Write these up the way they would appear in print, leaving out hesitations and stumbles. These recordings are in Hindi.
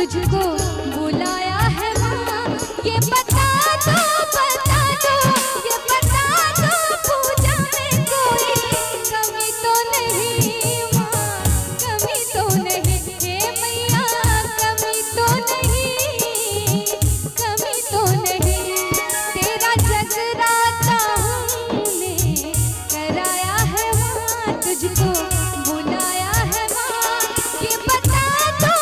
तुझको बुलाया है माँ। ये बता दो ये बता दो पूजा में कोई कमी तो नहीं माँ, कमी तो नहीं हे मैया, कमी तो नहीं, कमी तो नहीं। तेरा जगराता हमने कराया है माँ, तुझको बुलाया है माँ। ये बता दो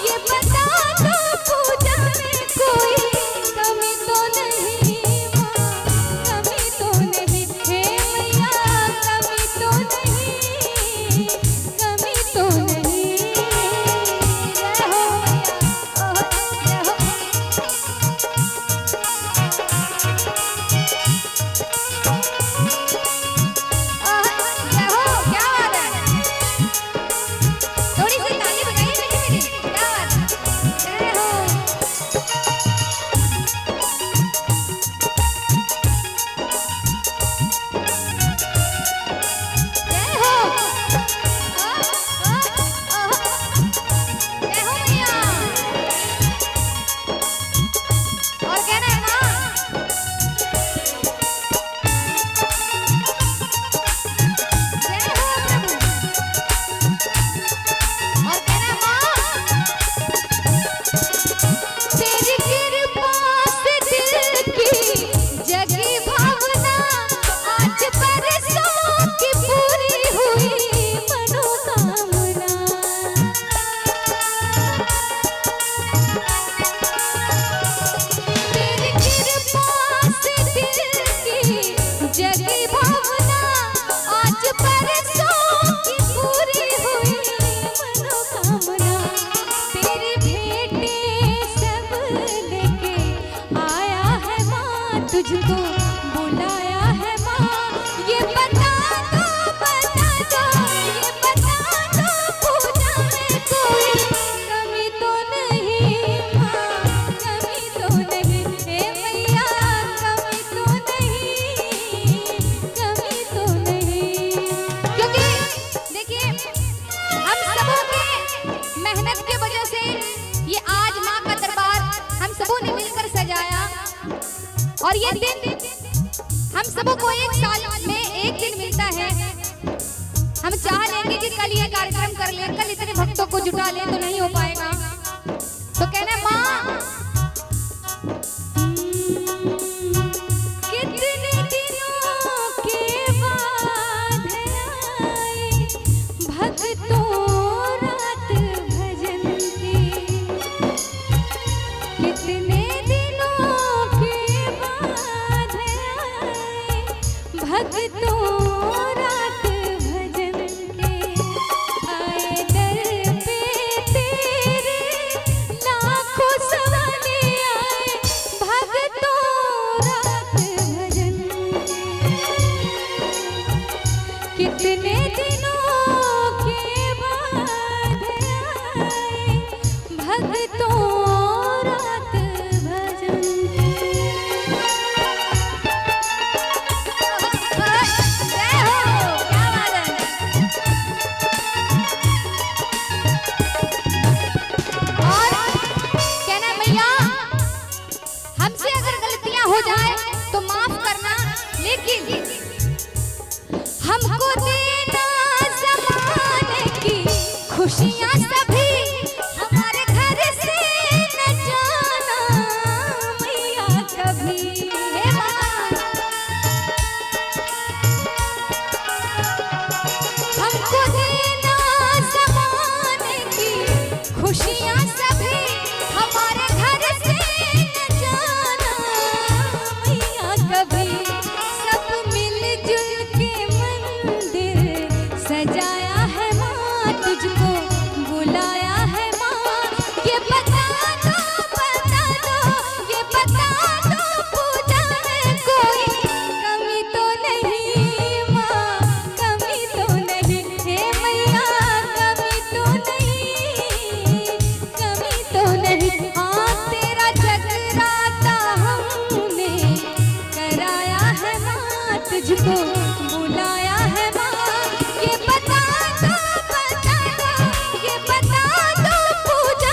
ये बता दो पूजा में कोई कमी तो नहीं माँ, कमी तो नहीं हे मैया, कमी तो नहीं, कमी तो नहीं। जय हो मैया, जय हो। जय हो, क्या बात है। थोड़ी सी ताली बजाइए मीठी मीठी, क्या बात है। जय हो। जय हो। जय हो मैया। और कहना है माँ। जय हो प्रभु। और कहना माँ। तेरी कृपा से दिल की जगी भावना, आज बरसों की पूरी हुई मनोकामना। तेरी कृपा से दिल की जगी भावना, आज बरसों की पूरी हुई मनोकामना। तेरी भेंटे सब लेके आया है माँ, तुझको बुलाया है माँ। ये बता दो ये बता दो पूजा में कोई कमी तो नहीं माँ, कमी तो नहीं हे मैया, कमी तो नहीं, कमी तो नहीं। क्योंकि देखिए हम सबों के मेहनत के वजह से ये आज माँ का दरबार हम सबों ने मिलकर सजाया, और ये दिन हम सबों को एक साल में एक दिन मिलता है। हम चाह लेंगे कि कल ये कार्यक्रम कर लें, कल इतने भक्तों को जुटा लें, तो नहीं हो पाएगा। तो कहना है माँ, कितने दिनों के बाद आई भक्तों रात भजन की। कितने दिनों के बाद आई भक्तों रात भजन के। आए दर पे तेरे लाखों सवाले आए भक्तों रात भजन के। कितने दिनों के बाद आए भक्तों रात भजन के। जय हो, क्या बात है। और कहना मैया, हमसे अगर गलतियां हो जाए तो माफ करना, लेकिन हमको देना ज़माने की खुशियां सभी, हमारे घर से न जाना मैया कभी। हे माँ, हमको देना ज़माने की खुशियां सभी, हमारे घर से न जाना मैया कभी। सब मिलजुल के मंदिर सजाया है माँ, तुझको बुलाया है माँ। ये बता दो ये बता दो पूजा में कोई कमी तो नहीं माँ, कमी तो नहीं हे मैया, कमी तो नहीं, कमी तो नहीं। हाँ, तेरा जगराता हमने कराया है माँ, तुझको बुलाया है माँ। ये बता दो ये बता दो पूजा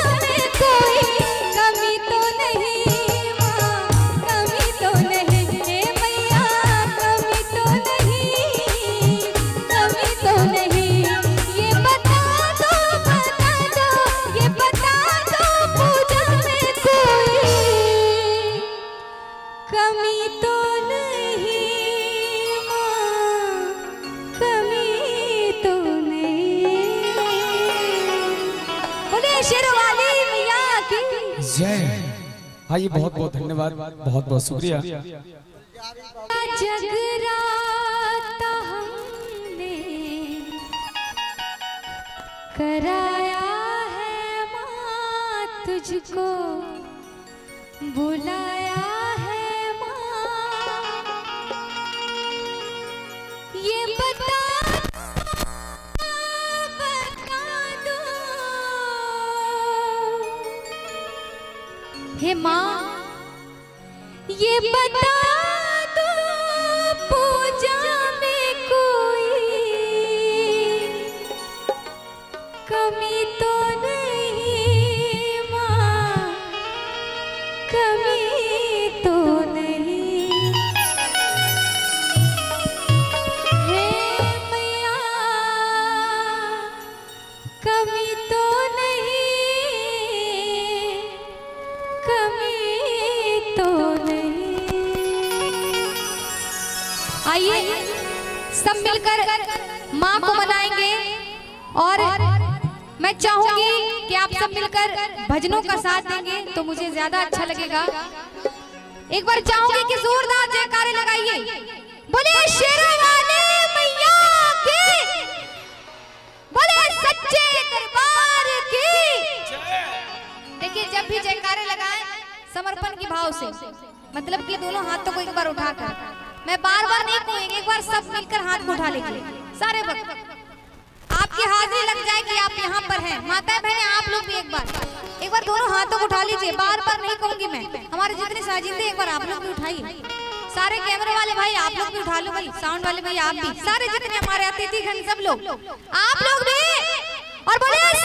जी बहुत बहुत धन्यवाद, बहुत बहुत शुक्रिया। जगराता हमने कराया है माँ तुझको, बुलाया है माँ, ये बता दो हे माँ, ये बता दो पूजा में कोई कमी तो नहीं माँ, कमी तो नहीं। हे मैया कमी तो नहीं, कमी तो नहीं। आइए सब मिलकर माँ को मनाएंगे और मैं चाहूंगी कि आप सब मिलकर भजनों का साथ देंगे तो मुझे ज्यादा अच्छा लगेगा। एक बार चाहूंगी कि जोरदार जयकारे लगाइए, बोले शेरवाली मैया की, बोले सच्चे दरबार की। देखिए जब भी जयकारे लगाएं समर्पण की भाव से, मतलब कि दोनों हाथों को एक बार उठाकर, मैं बार बार नहीं कहूंगी, एक बार सब मिलकर हाथ को उठा लीजिए सारे वक्त, आपकी हाजिरी लग जाएगी, आप यहाँ पर हैं। माताएं बहनें आप लोग भी एक बार दोनों हाथों को उठा लीजिए, बार बार नहीं कहूंगी मैं, हमारे जितने साजिंदे एक बार आप लोग भी उठाइए, सारे कैमरे वाले भाई आप लोग भी उठा लो, भाई साउंड वाले भाई आप भी, सारे जितने हमारे अतिथि गण सब लोग आप लोग भी, और बोले